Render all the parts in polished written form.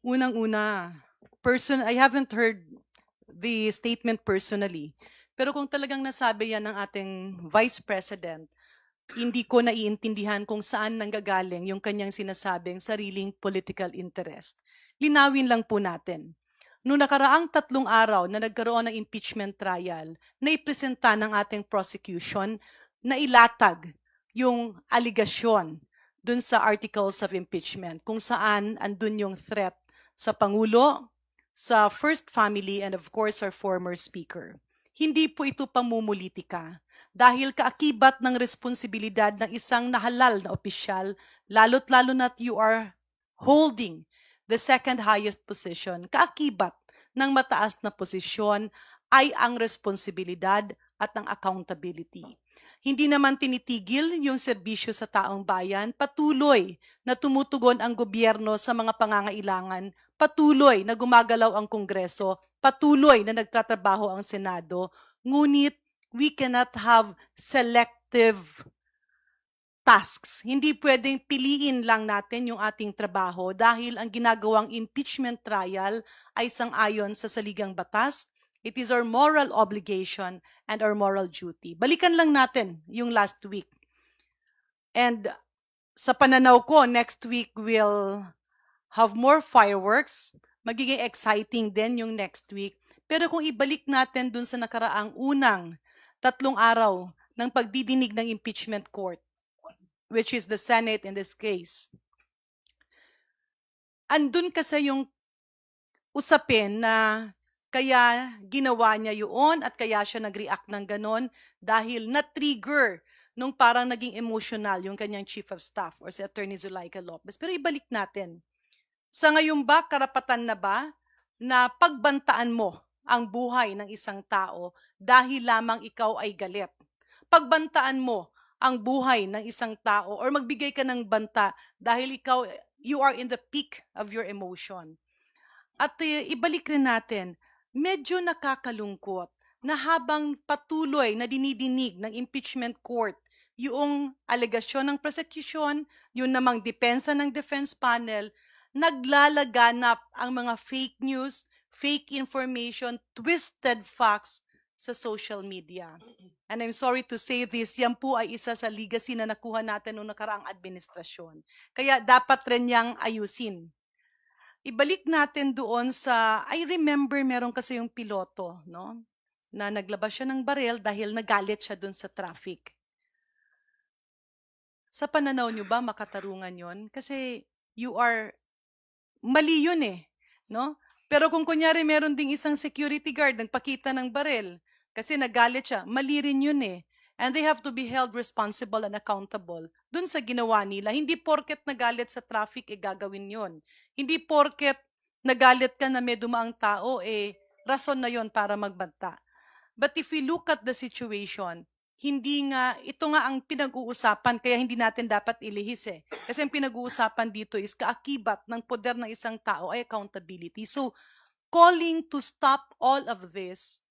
Unang-una, I haven't heard the statement personally. Pero kung talagang nasabi yan ng ating Vice President, hindi ko naiintindihan kung saan nanggagaling yung kanyang sinasabing sariling political interest. Linawin lang po natin. Noong nakaraang 3 araw na nagkaroon ng impeachment trial, naipresenta ng ating prosecution na ilatag yung aligasyon dun sa articles of impeachment kung saan andun yung threat sa Pangulo, sa First Family, and of course our former Speaker. Hindi po ito pamumulitika dahil kaakibat ng responsibilidad ng isang nahalal na opisyal, lalo't-lalo na't you are holding the second highest position, kaakibat ng mataas na posisyon ay ang responsibilidad at ang accountability. Hindi naman tinitigil yung serbisyo sa taong bayan, patuloy na tumutugon ang gobyerno sa mga pangangailangan, patuloy na gumagalaw ang Kongreso, patuloy na nagtatrabaho ang Senado, ngunit we cannot have selective tasks. Hindi pwedeng piliin lang natin yung ating trabaho dahil ang ginagawang impeachment trial ay sang-ayon sa saligang batas. It is our moral obligation and our moral duty. Balikan lang natin yung last week. And sa pananaw ko, next week we'll have more fireworks. Magiging exciting din yung next week. Pero kung ibalik natin dun sa nakaraang unang 3 araw ng pagdidinig ng impeachment court, which is the Senate in this case, andun kasi yung usapin na kaya ginawa niya yun at kaya siya nag-react ng ganon dahil na-trigger nung parang naging emotional yung kanyang chief of staff or si Attorney Zulaika Lopez. Pero ibalik natin. Sa ngayon ba, karapatan na ba na pagbantaan mo ang buhay ng isang tao dahil lamang ikaw ay galit? Pagbantaan mo ang buhay ng isang tao or magbigay ka ng banta dahil you are in the peak of your emotion. At ibalik rin natin, medyo nakakalungkot na habang patuloy na dinidinig ng impeachment court yung alegasyon ng prosecution, yung namang depensa ng defense panel, naglalaganap ang mga fake news, fake information, twisted facts sa social media. And I'm sorry to say this, yan po ay isa sa legacy na nakuha natin noong nakaraang administrasyon. Kaya dapat rin niyang ayusin. Ibalik natin doon sa, I remember meron kasi yung piloto, no? Na naglabas siya ng baril dahil nagalit siya doon sa traffic. Sa pananaw niyo ba makatarungan yon? Kasi mali yun eh, no? Pero kung kunyari meron ding isang security guard nagpakita ng baril kasi nagalit siya, mali rin yun eh. And they have to be held responsible and accountable dun sa ginawa nila. Hindi porket nagalit sa traffic, gagawin yun. Hindi porket nagalit ka na may dumaang tao, rason na yon para magbanta. But if we look at the situation, ito nga ang pinag-uusapan, kaya hindi natin dapat ilihis eh. Kasi ang pinag-uusapan dito is kaakibat ng poder ng isang tao ay accountability. So, calling to stop all of this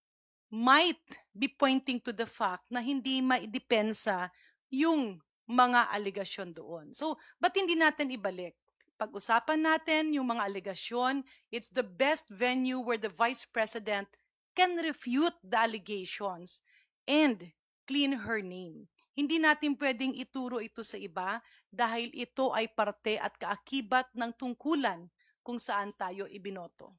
might be pointing to the fact na hindi maidepensa yung mga aligasyon doon. So, ba't hindi natin ibalik? Pag-usapan natin yung mga aligasyon, it's the best venue where the Vice President can refute the allegations and clean her name. Hindi natin pwedeng ituro ito sa iba dahil ito ay parte at kaakibat ng tungkulan kung saan tayo ibinoto.